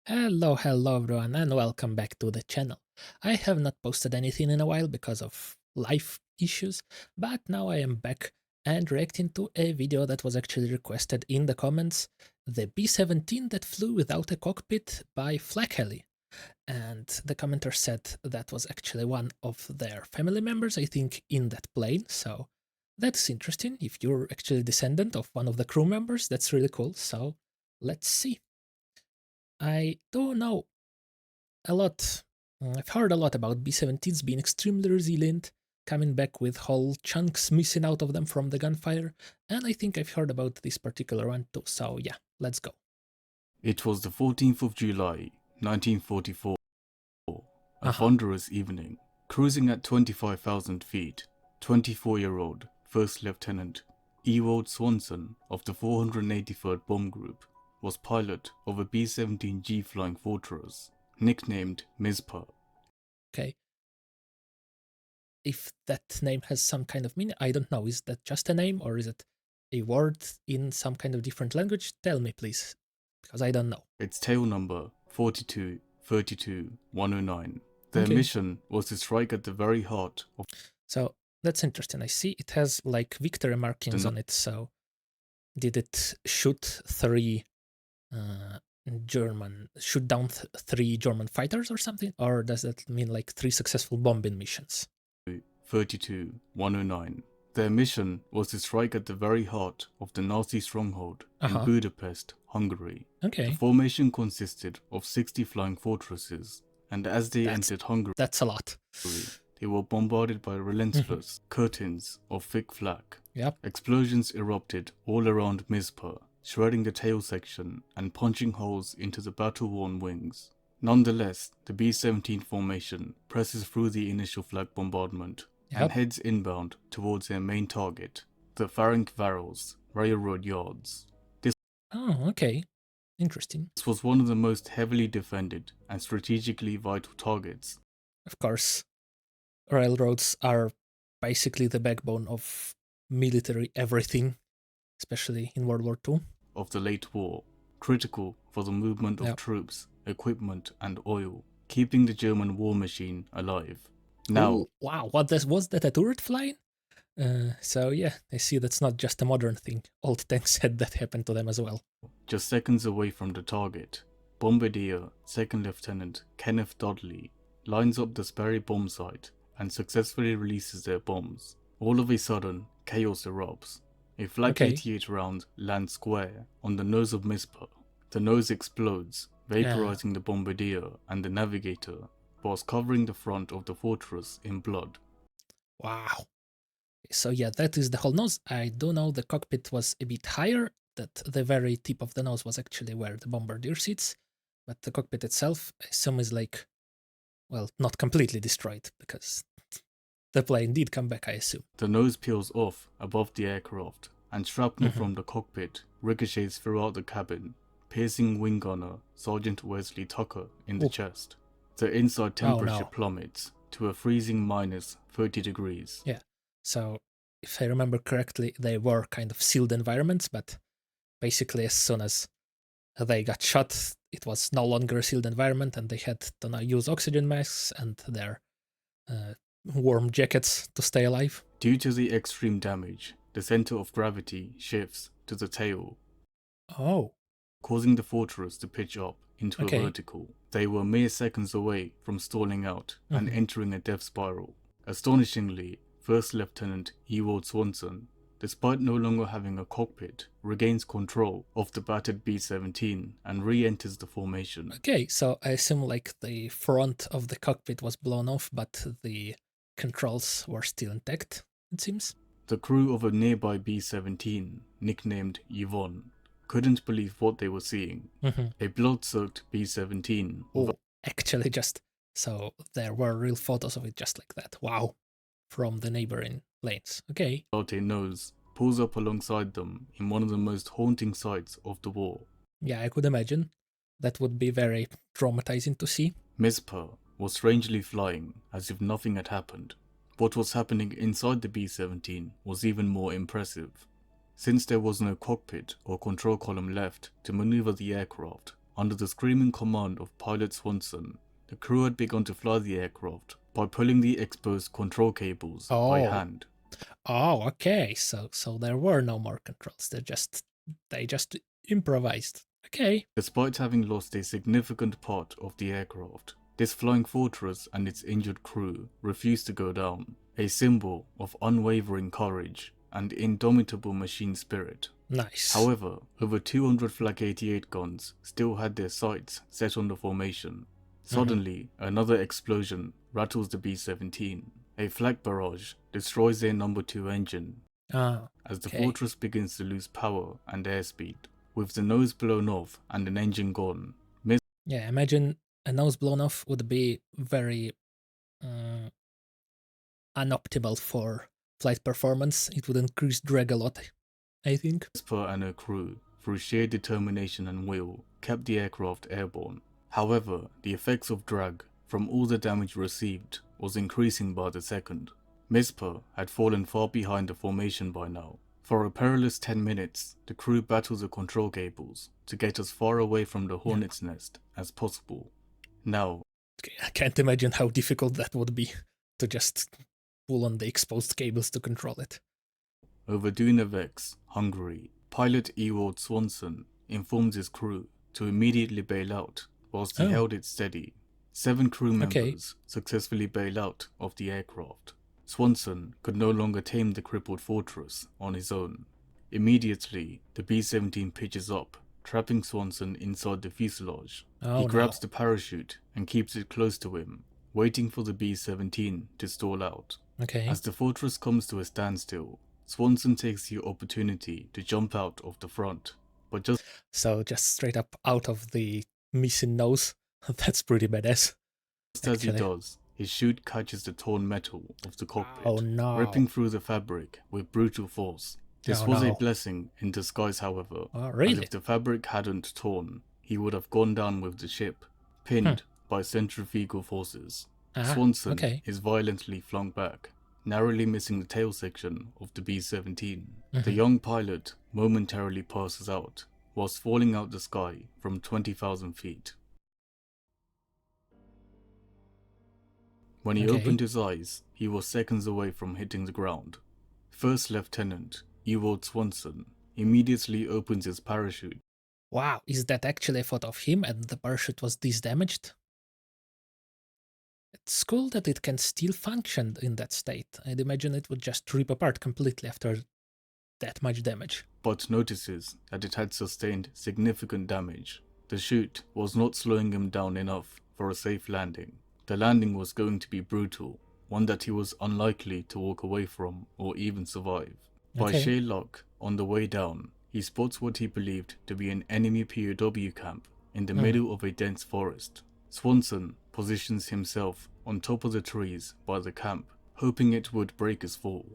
Hello everyone, and welcome back to the channel. I have not posted anything in a while because of life issues, but now I am back and reacting to a video that was actually requested in the comments, the B-17 that flew without a cockpit by FlakAlley. And the commenter said that was actually one of their family members, I think, in that plane, so that's interesting. If you're actually a descendant of one of the crew members, that's really cool, so let's see. I don't know a lot. I've heard a lot about B-17s being extremely resilient, coming back with whole chunks missing out of them from the gunfire, and I think I've heard about this particular one too, so yeah, let's go. It was the 14th of July, 1944, a thunderous evening. Cruising at 25,000 feet, 24-year-old First Lieutenant Ewald Swanson of the 483rd Bomb Group was pilot of a B-17G Flying Fortress, nicknamed Mizpah. Okay. If that name has some kind of meaning, I don't know, is that just a name or is it a word in some kind of different language? Tell me please, because I don't know. Its tail number 4232109. Their Okay. mission was to strike at the very heart of... So that's interesting. I see it has like victory markings on it, so did it shoot shoot down three German fighters or something? Or does that mean like 3 successful bombing missions? 32109. Their mission was to strike at the very heart of the Nazi stronghold in Budapest, Hungary. Okay. The formation consisted of 60 flying fortresses, and as they entered Hungary, that's a lot. They were bombarded by relentless curtains of thick flak. Yep. Explosions erupted all around Mizpah, shredding the tail section and punching holes into the battle-worn wings. Nonetheless, the B-17 formation presses through the initial flak bombardment and heads inbound towards their main target, the Ferencváros railroad yards. Okay. Interesting. This was one of the most heavily defended and strategically vital targets. Of course, railroads are basically the backbone of military everything, especially in World War II. Of the late war, critical for the movement of troops, equipment and oil, keeping the German war machine alive. Now, ooh, wow, was that a turret flying? So yeah, I see that's not just a modern thing. Old tanks had that happen to them as well. Just seconds away from the target, Bombardier 2nd Lieutenant Kenneth Dudley lines up the Sperry bomb site and successfully releases their bombs. All of a sudden, chaos erupts. A Flak 88 round lands square on the nose of Mizpah. The nose explodes, vaporizing the Bombardier and the navigator, whilst covering the front of the fortress in blood. Wow. So yeah, that is the whole nose. I do know the cockpit was a bit higher, that the very tip of the nose was actually where the Bombardier sits, but the cockpit itself, I assume, is like, well, not completely destroyed, because the plane did come back, I assume. The nose peels off above the aircraft, and shrapnel from the cockpit ricochets throughout the cabin, piercing wing gunner Sergeant Wesley Tucker in the chest. The inside temperature plummets to a freezing minus 30 degrees. Yeah, so if I remember correctly, they were kind of sealed environments, but basically as soon as they got shot, it was no longer a sealed environment, and they had to now use oxygen masks and their warm jackets to stay alive. Due to the extreme damage, the center of gravity shifts to the tail, causing the fortress to pitch up into a vertical. They were mere seconds away from stalling out and entering a death spiral. Astonishingly, First Lieutenant Ewald Swanson, despite no longer having a cockpit, regains control of the battered B-17 and re-enters the formation. Okay, so I assume like the front of the cockpit was blown off, but the controls were still intact, it seems. The crew of a nearby B-17, nicknamed Yvonne, couldn't believe what they were seeing. A blood-soaked B-17. Oh, actually so there were real photos of it just like that. Wow. From the neighboring planes. Okay. Without a nose, pulls up alongside them in one of the most haunting sights of the war. Yeah, I could imagine. That would be very traumatizing to see. Mizpah was strangely flying as if nothing had happened. What was happening inside the B-17 was even more impressive. Since there was no cockpit or control column left to maneuver the aircraft, Under the screaming command of pilot Swanson, the crew had begun to fly the aircraft by pulling the exposed control cables by hand. Oh, okay. So there were no more controls. They just improvised. Okay. Despite having lost a significant part of the aircraft, this flying fortress and its injured crew refused to go down, a symbol of unwavering courage and indomitable machine spirit. Nice. However, over 200 Flak 88 guns still had their sights set on the formation. Suddenly, another explosion rattles the B-17. A flak barrage destroys their number 2 engine as the fortress begins to lose power and airspeed. With the nose blown off and an engine gone. Yeah, imagine a nose blown off would be very unoptimal for flight performance. It would increase drag a lot, I think. Whisper and her crew, through sheer determination and will, kept the aircraft airborne. However, the effects of drag from all the damage received was increasing by the second. Mizpah had fallen far behind the formation by now. For a perilous 10 minutes, the crew battled the control cables to get as far away from the hornet's nest as possible. Now, I can't imagine how difficult that would be to just pull on the exposed cables to control it. Over Dunavex, Hungary, pilot Ewald Swanson informed his crew to immediately bail out whilst he held it steady. 7 crew members successfully bail out of the aircraft. Swanson could no longer tame the crippled fortress on his own. Immediately, the B-17 pitches up, trapping Swanson inside the fuselage. He grabs the parachute and keeps it close to him, waiting for the B-17 to stall out. As the fortress comes to a standstill, Swanson takes the opportunity to jump out of the front, but just straight up out of the missing nose. That's pretty badass. Just as he does, his chute catches the torn metal of the cockpit, ripping through the fabric with brutal force. This was a blessing in disguise, however, as if the fabric hadn't torn, he would have gone down with the ship, pinned by centrifugal forces. Swanson is violently flung back, narrowly missing the tail section of the B-17. The young pilot momentarily passes out, whilst falling out the sky from 20,000 feet. When he opened his eyes, he was seconds away from hitting the ground. First Lieutenant Ewald Swanson immediately opens his parachute. Wow, is that actually a photo of him and the parachute was this damaged? It's cool that it can still function in that state. I'd imagine it would just rip apart completely after that much damage. But notices that it had sustained significant damage. The chute was not slowing him down enough for a safe landing. The landing was going to be brutal, one that he was unlikely to walk away from or even survive. By sheer luck, on the way down, he spots what he believed to be an enemy POW camp in the middle of a dense forest. Swanson positions himself on top of the trees by the camp, hoping it would break his fall.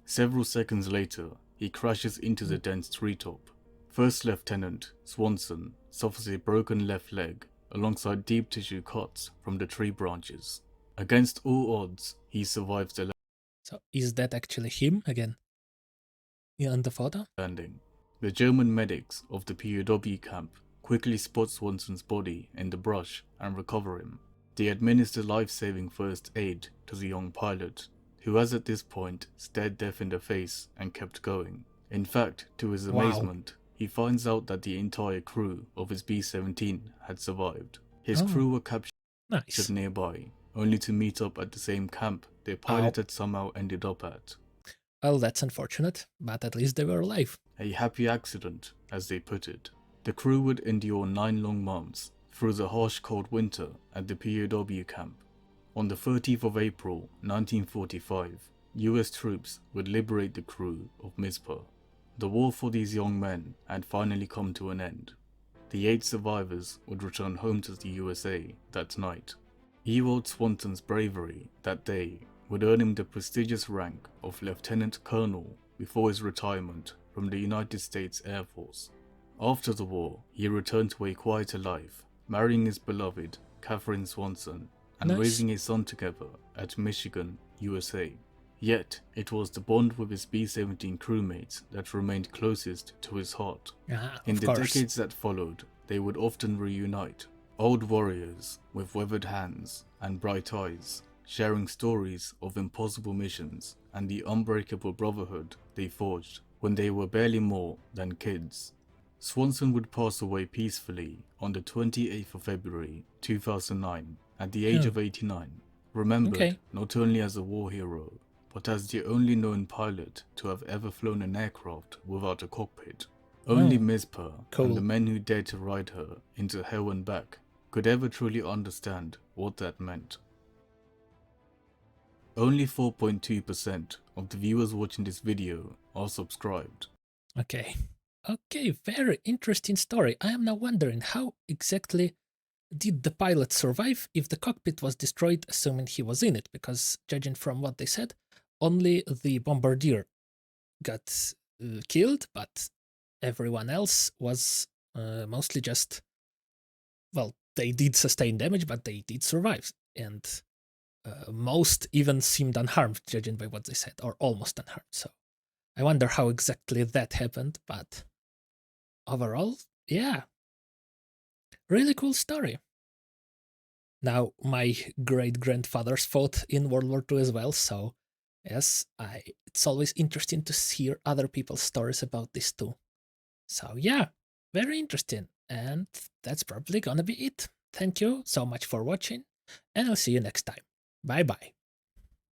Several seconds later, he crashes into the dense treetop. First Lieutenant Swanson suffers a broken left leg alongside deep tissue cuts from the tree branches. Against all odds, he survives the So is that actually him again? In the photo? landing. The German medics of the POW camp quickly spot Swanson's body in the brush and recover him. They administer life-saving first aid to the young pilot, who has at this point stared death in the face and kept going. In fact, to his amazement, he finds out that the entire crew of his B-17 had survived. His crew were captured nearby, only to meet up at the same camp their pilot had somehow ended up at. Well, that's unfortunate, but at least they were alive. A happy accident, as they put it. The crew would endure 9 long months through the harsh cold winter at the POW camp. On the 30th of April 1945, US troops would liberate the crew of Mizpah. The war for these young men had finally come to an end. The 8 survivors would return home to the USA that night. Ewald Swanson's bravery that day would earn him the prestigious rank of Lieutenant Colonel before his retirement from the United States Air Force. After the war, he returned to a quieter life, marrying his beloved Catherine Swanson and raising a son together at Michigan, USA. Yet, it was the bond with his B-17 crewmates that remained closest to his heart. In the decades that followed, they would often reunite, old warriors with weathered hands and bright eyes, sharing stories of impossible missions and the unbreakable brotherhood they forged when they were barely more than kids. Swanson would pass away peacefully on the 28th of February 2009 at the age of 89, remembered not only as a war hero, but as the only known pilot to have ever flown an aircraft without a cockpit. Only Mizpah and the men who dared to ride her into hell and back could ever truly understand what that meant. Only 4.2% of the viewers watching this video are subscribed. Okay, very interesting story. I am now wondering how exactly did the pilot survive if the cockpit was destroyed, assuming he was in it, because judging from what they said, only the bombardier got killed, but everyone else was mostly just, well, they did sustain damage, but they did survive, and most even seemed unharmed, judging by what they said, or almost unharmed. So I wonder how exactly that happened, but overall, yeah, really cool story. Now, my great-grandfathers fought in World War II as well, so yes, it's always interesting to hear other people's stories about this too. So yeah, very interesting, and that's probably gonna be it. Thank you so much for watching, and I'll see you next time. Bye bye.